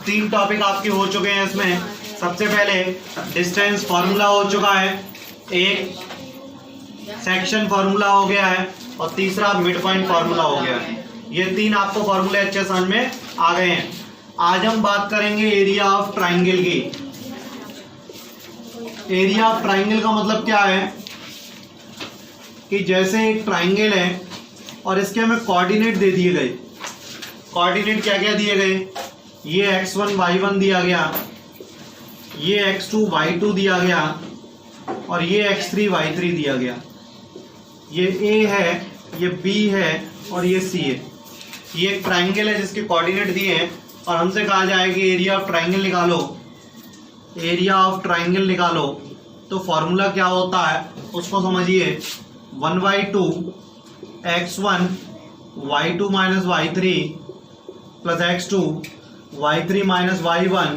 3 topic आपके हो चुके हैं इसमें। सबसे पहले डिस्टेंस फार्मूला हो चुका है, एक सेक्शन फार्मूला हो गया है और तीसरा मिड पॉइंट फार्मूला हो गया है। ये 3 आपको फार्मूले अच्छे समझ में आ गए हैं। आज हम बात करेंगे एरिया ऑफ ट्राइंगल की। एरिया ऑफ ट्राइंगल का मतलब क्या है कि जैसे एक ट्राइंगल है और इसके हमें कोऑर्डिनेट दे दिए गए। कोऑर्डिनेट क्या क्या दिए गए? ये x1 y1 दिया गया, ये x2 y2 दिया गया और ये x3 y3 दिया गया। ये a है, ये b है और ये c है। ये एक ट्राइंगल है जिसके कोऑर्डिनेट दिए हैं और हमसे कहा जाए कि एरिया ऑफ ट्राइंगल निकालो। एरिया ऑफ ट्राइंगल निकालो तो फॉर्मूला क्या होता है उसको समझिए। 1/2 x1 y2 minus y3 plus x2 y3 minus y1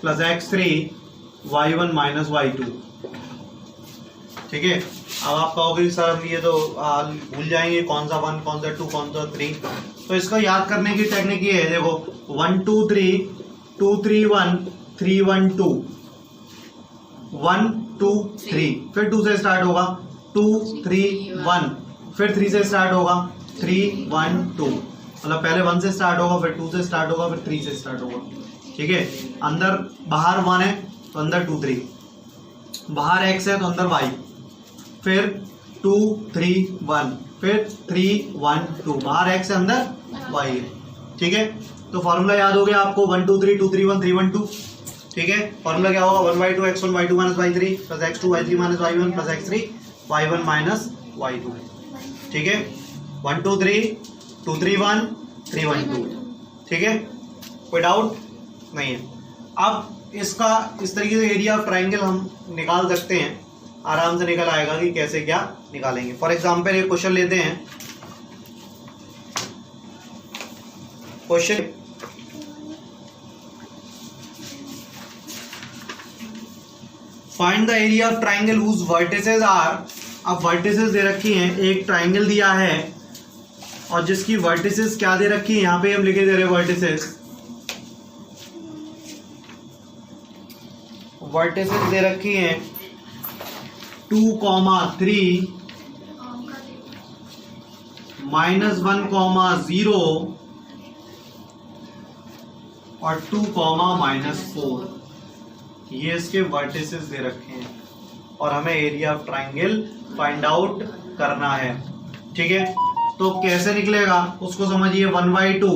plus x3 y1 minus y2। ठीक है। अब आप कहोगे सर ये तो भूल जाएंगे कौन सा 1 कौन सा 2 कौन सा 3। तो इसको याद करने की टेक्निक ये है, देखो 1 2 3 2 3 1 3 1 2 1 2 3, फिर 2 से स्टार्ट होगा 2 3 1, फिर 3 से स्टार्ट होगा 3 1 2। मतलब पहले 1 से स्टार्ट होगा, फिर 2 से स्टार्ट होगा, फिर 3 से स्टार्ट होगा। ठीक है। अंदर बाहर 1 है तो अंदर 2 3, बाहर x है तो अंदर y, फिर 2 3 1, फिर 3 1 2, बाहर x है अंदर y है। ठीक है। तो फॉर्मूला याद हो गया आपको 1 2 3 2 3 1 3 1 2। ठीक है। फॉर्मूला क्या होगा 1/2 x1 y2 minus y3 plus x2 y3 minus y1 plus x3 y1 minus y2। ठीक है। 1 2 3 2 3 1 3 1 2। ठीक है। कोई डाउट नहीं है। अब इसका इस तरीके से एरिया ऑफ ट्राइंगल हम निकाल सकते हैं, आराम से निकल आएगा कि कैसे क्या निकालेंगे। फॉर एग्जांपल एक क्वेश्चन लेते हैं। Question find the area of triangle whose vertices are. अब वर्टिसेस दे रखी हैं, एक ट्राइंगल दिया है और जिसकी वर्टिसेस क्या दे रखी है, यहां पे हम लिखे दे रहे वर्टिसेस। वर्टिसेस दे रखी हैं 2, 3 -1, 0 और 2, -4। ये इसके वर्टिसेस दे रखे हैं और हमें area of triangle find out करना है। ठीक है। तो कैसे निकलेगा उसको समझिए। 1/2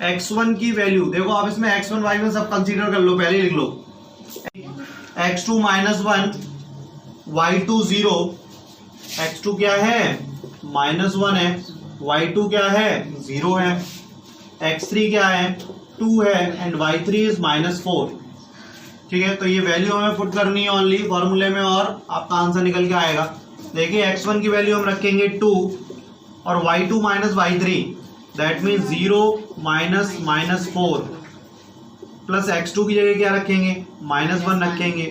x1 की वैल्यू देखो, आप इसमें x1 y1 सब कंसीडर कर लो, पहले लिख लो। x2 -1 y2 0, x2 क्या है -1 है, y2 क्या है 0 है, x3 क्या है 2 है एंड y3 इज -4। ठीक है। तो ये वैल्यू हमें पुट करनी है ओनली फॉर्मूले में और आपका आंसर निकल के आएगा। देखिए x1 की वैल्यू हम रखेंगे 2 और y2 minus y3 that mean 0 -4 plus x2 की जगह क्या रखेंगे -1 रखेंगे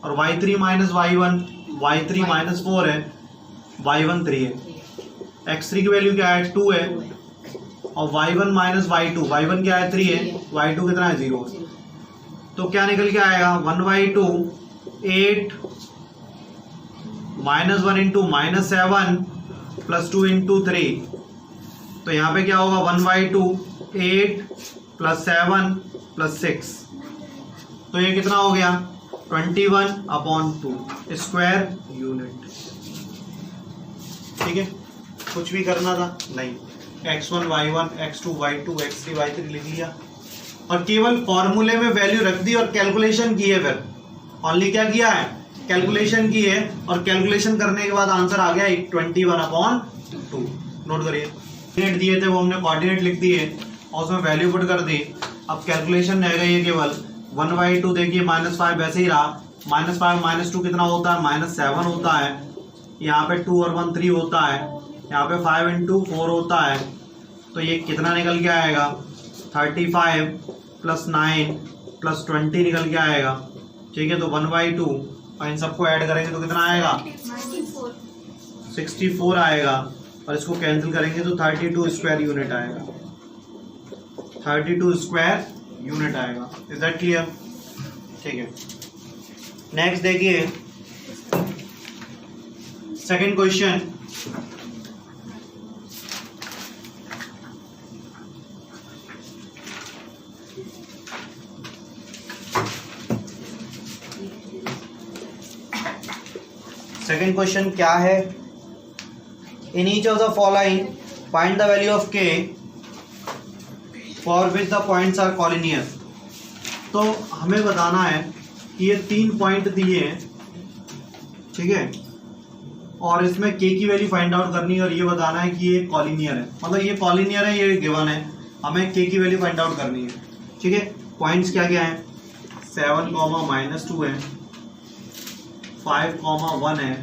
और y3 माइनस y1, y3 -4 है, y1 3 है। x3 की वैल्यू क्या है 2 है और y1 माइनस y2, y1 क्या है 3 है, y2 कितना है 0 है। तो क्या निकल के आएगा 1/2 8 -1 इंटू -7 प्लस 2 इंटू 3। तो यहाँ पे क्या होगा 1/2 8 प्लस 7 प्लस 6। तो ये कितना हो गया 21/2 स्क्वायर यूनिट। ठीक है। कुछ भी करना था नहीं, x1 y1 x2 y2 x3 y3 लिख लिया और केवल फॉर्मूले में वैल्यू रख दी और कैलकुलेशन की है। फिर ओनली क्या किया है कैलकुलेशन की है और कैलकुलेशन करने के बाद आंसर आ गया 21/2। नोट करिए, कोऑर्डिनेट दिए थे वो हमने कोऑर्डिनेट लिख दिए और उसमें वैल्यू पुट कर दी। अब कैलकुलेशन रह गई है केवल 1/2। देखिए -5 वैसे ही रहा, -5 -2 कितना होता है -7 होता है। यहाँ पे 2 और 1 3 होता है, यहाँ पे 5 × 4 होता है। तो ये कितना निकल के आएगा 35 + 9 + 20 निकल के आएगा। ठीक है। तो 1/2 और इन सबको ऐड करेंगे तो कितना आएगा 64 आएगा और इसको कैंसिल करेंगे तो 32 स्क्वायर यूनिट आएगा। 32 स्क्वायर यूनिट आएगा। Is that clear? ठीक है, नेक्स्ट देखिए सेकंड क्वेश्चन। सेकंड क्वेश्चन क्या है? In each of the following find the value of K for which the points are collinear. तो हमें बताना है कि ये 3 पॉइंट दिए हैं, ठीक है, और इसमें के की वैल्यू फाइंड आउट करनी है और ये बताना है कि ये कॉलिनियर है, मतलब ये कॉलिनियर है, ये गिवन है, हमें के की वैल्यू फाइंड आउट करनी है। ठीक है, पॉइंट्स क्या क्या है? 7, -2 है, 5, 1 है,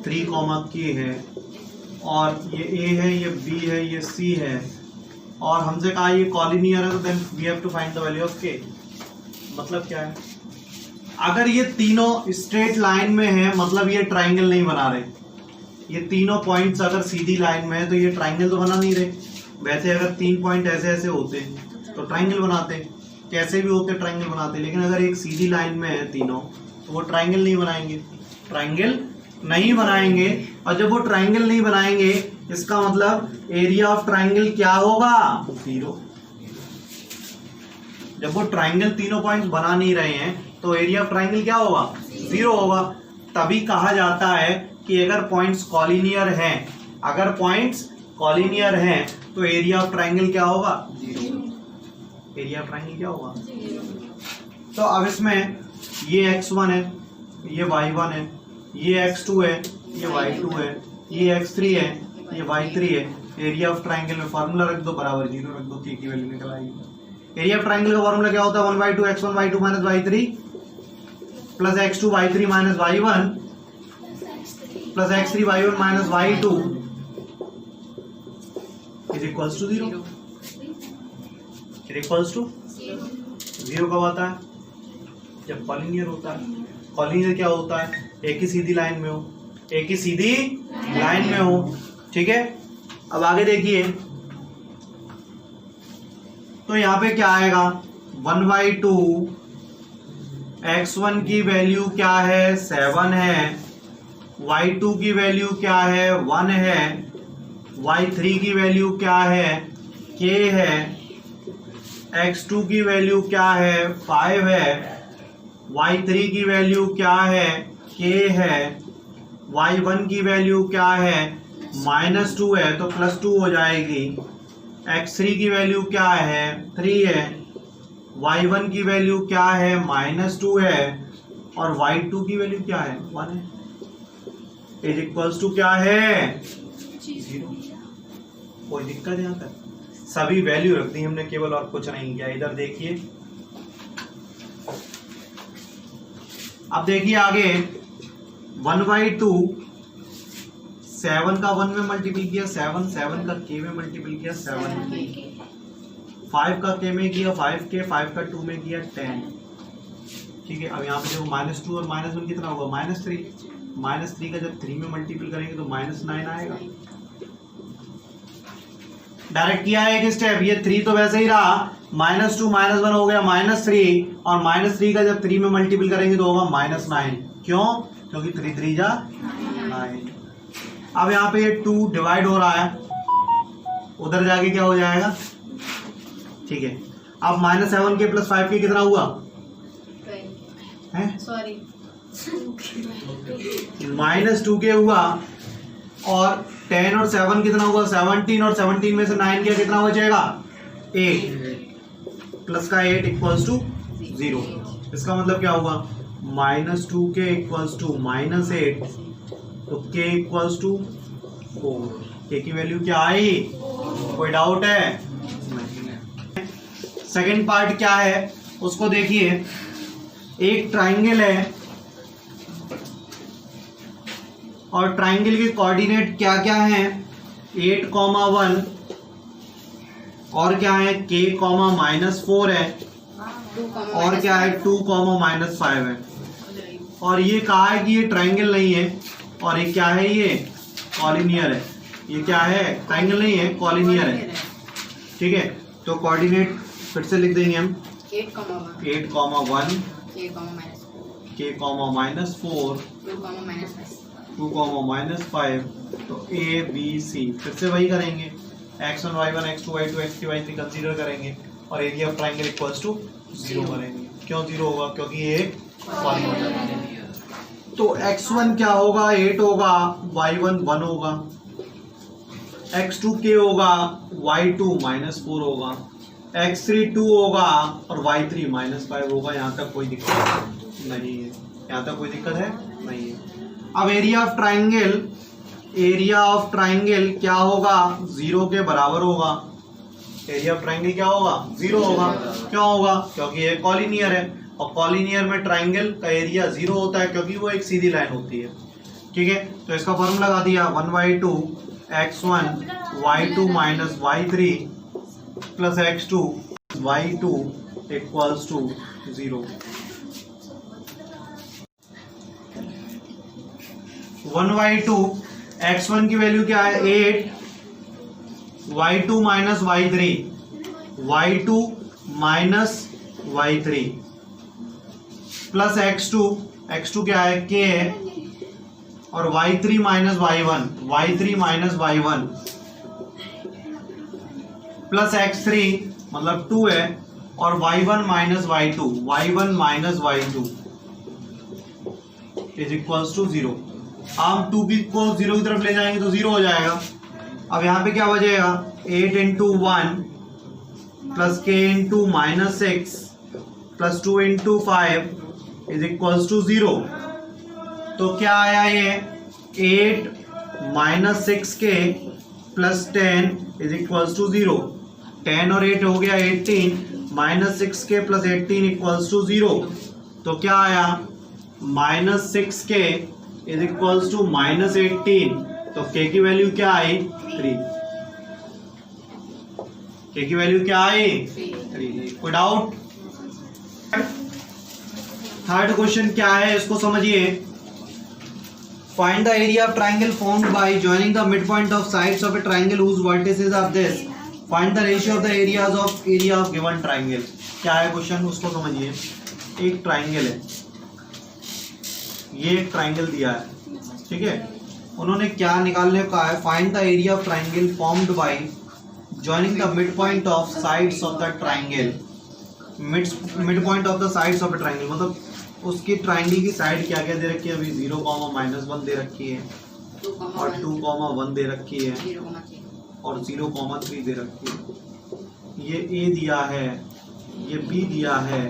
3, k है, और ये a है, ये b है, ये c है, और हमसे कहा ये कॉलिनियर है, तो then we have to find the value of K. मतलब क्या है? अगर ये तीनों स्ट्रेट लाइन में है मतलब ये ट्राइंगल नहीं बना रहे। ये तीनों पॉइंट्स अगर सीधी लाइन में है तो ये ट्राइंगल तो बना नहीं रहे। वैसे अगर 3 पॉइंट ऐसे ऐसे होते तो ट्राइंगल बनाते, कैसे भी होते ट्राइंगल बनाते, लेकिन अगर एक सीधी लाइन में है तीनों तो वो ट्राइंगल नहीं बनाएंगे, ट्राइंगल नहीं बनाएंगे। और जब वो ट्राइंगल नहीं बनाएंगे इसका मतलब एरिया ऑफ ट्राइंगल क्या होगा? 0। जब वो ट्राइंगल तीनों पॉइंट्स बना नहीं रहे हैं तो एरिया ऑफ ट्राइंगल क्या होगा? 0 होगा। तभी कहा जाता है कि अगर पॉइंट्स कॉलिनियर हैं, अगर पॉइंट्स कॉलिनियर हैं तो एरिया ऑफ ट्राइंगल क्या होगा? 0। एरिया ऑफ ट्राइंगल क्या होगा? 0। तो अब इसमें ये x1 है, ये y1 है, ये x2 है, ये y2 है, ये x3 है, ये y3 है। एरिया ऑफ ट्राइंगल में फार्मूला रख दो, बराबर 0 रख दो, के की वैल्यू निकल आएगी। एरिया ऑफ ट्राइंगल का फार्मूला क्या होता है? 1/2 x1 y2 minus y3 plus x2 y3 minus y1 plus x3 y1 minus y2 is equals to 0। Is equals to 0 कब आता है? जब कॉलिनियर होता है। कॉलिनियर क्या होता है? एक ही सीधी लाइन में हो, एक ही सीधी लाइन में हो। ठीक है, अब आगे देखिए, तो यहाँ पे क्या आएगा? 1/2 x1 की वैल्यू क्या है? 7 है, y2 की वैल्यू क्या है? 1 है, y3 की वैल्यू क्या है? k है, x2 की वैल्यू क्या है? 5 है, y3 की वैल्यू क्या है? k है, y1 की वैल्यू क्या है? -2 है तो +2 हो जाएगी। x3 की वैल्यू क्या है? 3 है, y1 की वैल्यू क्या है? -2 है, और y2 की वैल्यू क्या है? 1 है। इज इक्वल्स टू क्या है? 0। कोई दिक्कत यहाँ पर? सभी वैल्यू रख दी हमने, केवल और कुछ नहीं किया। इधर देखिए, अब देखिए आगे 1/2 7 का 1 में मल्टीपल किया 7, 7 का k में मल्टीपल किया 7, 5 का k में किया 5k, 5 का 2 में किया 10। ठीक है, अब यहाँ पे देखो -2 और -1 कितना होगा? -3। -3 का जब 3 में मल्टीपल करेंगे तो -9 आएगा। डायरेक्ट किया है एक स्टेप, ये 3 तो वैसे ही रहा, -2 -1 हो गया -3, और -3 का जब 3 में मल्टीपल करेंगे तो होगा -9। क्यों? क्योंकि 3 3 जा 9। अब यहाँ पे ये 2 डिवाइड हो रहा है, उधर जाके क्या हो जाएगा? ठीक है, अब -7k + 5k कितना हुआ? सॉरी -2k हुआ, और 10 और 7 कितना हुआ? 17, और 17 में से 9 किया कितना बचेगा? 8। प्लस का 8 इक्वल्स टू 0। इसका मतलब क्या होगा? -2k इक्वल्स टू -8, तो k इक्वल्स टू 4। k की वैल्यू क्या आई? कोई डाउट है? सेकेंड पार्ट क्या है उसको देखिए। एक ट्राइंगल है और ट्राइंगल के कोऑर्डिनेट क्या क्या हैं? 8, 1, और क्या है? k, -4 है, और क्या है? 2, -5 है। और ये कहा है कि ये ट्राइंगल नहीं है, और ये क्या है? ये कॉलिनियर है। ये क्या है? ट्राइंगल नहीं है, कॉलिनियर है। ठीक है, तो कोऑर्डिनेट फिर से लिख देंगे हम 8, 1 8, 1 k, -4 k, -4 2, -5 तो a b c फिर से वही करेंगे x1 y1 x2 y2 x3 y3 consider करेंगे और area of triangle equals to 0 करेंगे। क्यों 0 होगा? क्योंकि ये पॉलीगॉन है। तो x1 क्या होगा? 8 होगा, y1 1 होगा, x2 k होगा, y2 -4 होगा, x3 2 होगा और y3 -5 होगा। यहाँ तक कोई दिक्कत नहीं है, यहाँ तक कोई दिक्कत है नहीं है। अब एरिया ऑफ ट्राइंगल क्या होगा? 0 के बराबर होगा। एरिया ऑफ ट्राइंगल क्या होगा? 0 होगा। क्यों होगा? क्योंकि ये कॉलिनियर है और कॉलिनियर में ट्राइंगल का एरिया 0 होता है क्योंकि वो एक सीधी लाइन होती है। ठीक है, तो इसका फॉर्मूला लगा दिया 1/2 x1 y2 y3 plus x2 y2 equals to 0। 1/2 x1 की वैल्यू क्या है? 8, y2 y3 y2 y3 plus x2 क्या है? k है और y3 y1 प्लस x3 मतलब 2 है और y1 y2 is equals to 0। हम 2 को 0 की तरफ ले जाएंगे तो 0 हो जाएगा। अब यहाँ पे क्या बचेगा? 8 × 1 plus k × -6 plus 2 × 5 is equals to 0। तो क्या आया ये? 8 - 6k plus 10 is equals to 0। 10 और 8 हो गया 18 -6k प्लस 18 इक्वल्स टू 0। तो क्या आया? -6k is equals to -18। तो k की वैल्यू क्या आई? 3। k की वैल्यू क्या आई? 3। कोई डाउट? थर्ड क्वेश्चन क्या है इसको समझिए। Find the area of triangle formed by joining the midpoint of sides of a triangle whose vertices are this. Find the ratio of the areas of area of given triangle. क्या है question उसको समझिए। एक triangle है, ये एक triangle दिया है, ठीक है। उन्होंने क्या निकालने का है? Find the area of triangle formed by joining the midpoint of sides of the triangle. Mid point of the sides of the triangle मतलब उसकी ट्राइंगल की साइड क्या क्या दे रखी है? अभी 0, -1 दे रखी है और 2, 1 दे रखी है और 0, 3 दे रखी है। ये A दिया है, ये B दिया है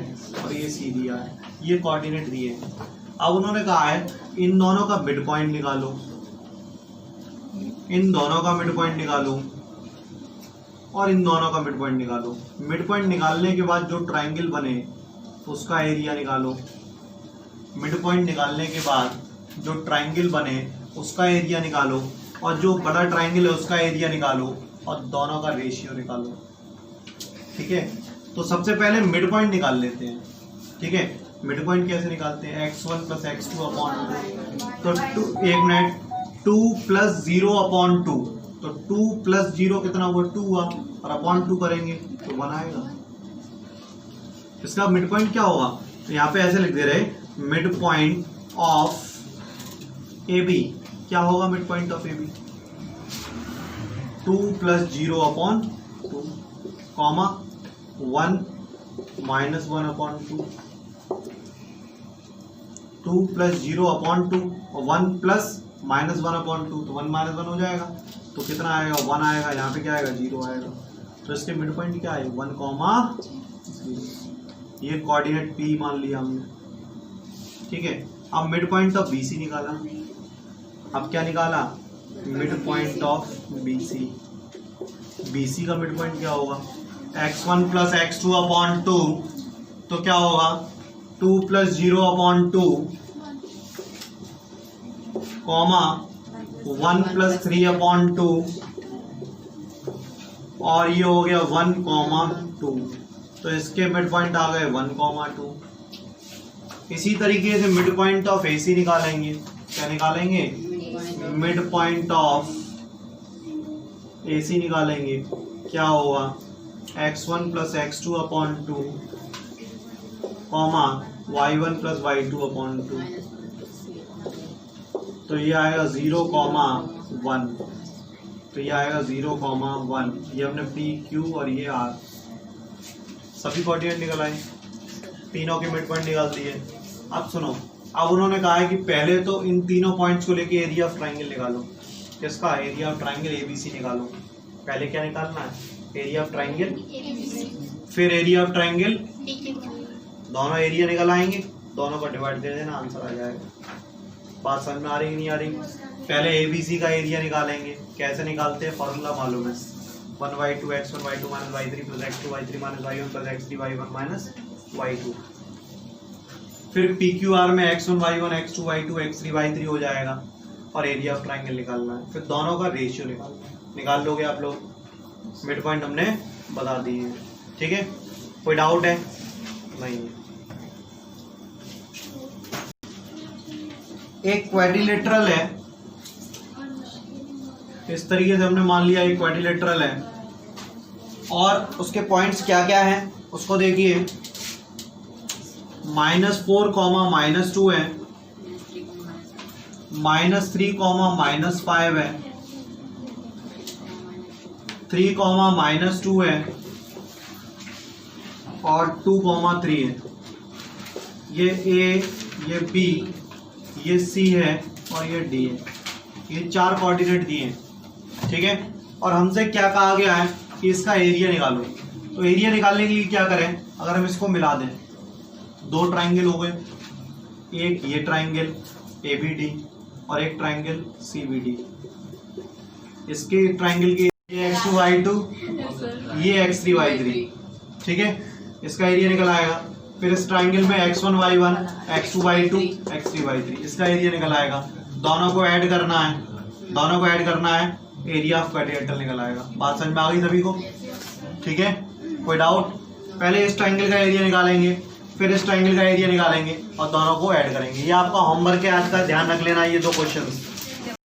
और ये C दिया है। ये कोऑर्डिनेट दिए हैं। अब उन्होंने कहा है इन दोनों का मिड पॉइंट निकालो, इन दोनों का मिड पॉइंट निकालो और इन दोनों का मिड पॉइंट निकालो। मिड पॉइंट निकालने के बाद जो ट्राइंगल बने उसका एरिया निकालो। मिड पॉइंट निकालने के बाद जो ट्राइंगल बने उसका एरिया निकालो और जो बड़ा ट्राइंगल है उसका एरिया निकालो और दोनों का रेशियो निकालो। ठीक है, तो सबसे पहले मिड पॉइंट निकाल लेते हैं। ठीक है, मिड पॉइंट कैसे निकालते हैं? x1 + x2 upon 2। तो 1 मिनट, 2 + 0 अपॉन 2। तो 2 + 0 कितना हुआ? 2 हुआ और अपॉन 2 करेंगे तो 1 आएगा। इसका मिड पॉइंट क्या होगा? तो यहाँ पे ऐसे लिख दे रहे midpoint of A B. क्या होगा midpoint of A B? 2 + 0 upon 2 comma 1 - 1 upon 2। 2 + 0 upon 2 और 1 + -1 अपॉन 2 तो 1 - 1 हो जाएगा। तो कितना आएगा? 1 आएगा। यहाँ पे क्या आएगा? 0 आएगा। तो इसके मिड पॉइंट क्या है? 1, 0। ये कोऑर्डिनेट P मान लिया हमने। ठीक है, अब मिड पॉइंट ऑफ BC निकाला। अब क्या निकाला? Mid point of BC। BC का मिड पॉइंट क्या होगा? x1 + x2 upon 2। तो क्या होगा? 2 + 0 अपॉन 2 कॉमा 1 + 3 अपॉन 2 और ये हो गया 1, 2। तो इसके मिड पॉइंट आ गए 1, 2। इसी तरीके से मिड पॉइंट ऑफ AC निकालेंगे। क्या निकालेंगे? मिड पॉइंट ऑफ AC निकालेंगे। क्या होगा? x1 plus x2 upon 2 comma y1 plus y2 upon 2। तो ये आएगा 0, 1। तो ये आएगा 0, 1। ये हमने p q और ये r सभी कोऑर्डिनेट निकल आए, तीनों के मिड पॉइंट निकाल दिए। अब सुनो, अब उन्होंने कहा है कि पहले तो इन तीनों पॉइंट्स को लेके एरिया ऑफ ट्राइंगल निकालो। किसका? एरिया ऑफ ट्राइंगल एबीसी निकालो। पहले क्या निकालना है? एरिया ऑफ ट्राइंगल, फिर एरिया ऑफ ट्राइंगल, दोनों एरिया निकल आएंगे, दोनों को डिवाइड दे देना, आंसर आ जाएगा। बात समझ में आ रही कि नहीं आ रही? पहले एबीसी का एरिया निकालेंगे। कैसे निकालते हैं? फॉर्मूला मालूम है, 1/2 x1 y2 minus y3 plus x2 y3 minus y1 plus x3 y1 minus y2। फिर PQR में x1 y1 x2 y2 x3 y3 हो जाएगा और एरिया ऑफ ट्राइंगल निकालना है। फिर दोनों का रेशियो निकालना है। निकाल लोगे आप लोग? मिड पॉइंट हमने बता दिए हैं, ठीक है? कोई डाउट है? नहीं है। एक क्वाड्रिलेटरल है, इस तरीके से हमने मान लिया एक क्वाड्रिलेटरल है और उसके पॉइंट्स क्या क्या हैं उसको देखिए। -4, -2 है, -3, -5 है, 3, -2 है और 2, 3 है। ये A, ये B, ये C है और ये D है। ये 4 कोऑर्डिनेट दिए हैं, ठीक है? और हमसे क्या कहा गया है कि इसका एरिया निकालो। तो एरिया निकालने के लिए क्या करें? अगर हम इसको मिला दें, 2 ट्राइंगल हो गए, एक ये ट्राइंगल ABD और एक ट्राइंगल CBD। इसके ट्राइंगल के ये x2 y2, ये x3 y3, ठीक है? इसका एरिया निकल आएगा। फिर इस ट्राइंगल में x1 y1 x2 y2 x3 y3, इसका एरिया निकल आएगा। दोनों को ऐड करना है, दोनों को ऐड करना है, एरिया ऑफ क्वाड्रिलेटरल निकल आएगा। बात समझ में आ गई सभी को? ठीक है, कोई डाउट? पहले इस ट्राइंगल का एरिया निकालेंगे, फिर इस ट्राइंगल का एरिया निकालेंगे और दोनों को ऐड करेंगे। ये आपका होमवर्क है आज का, ध्यान रख लेना ये 2 क्वेश्चंस।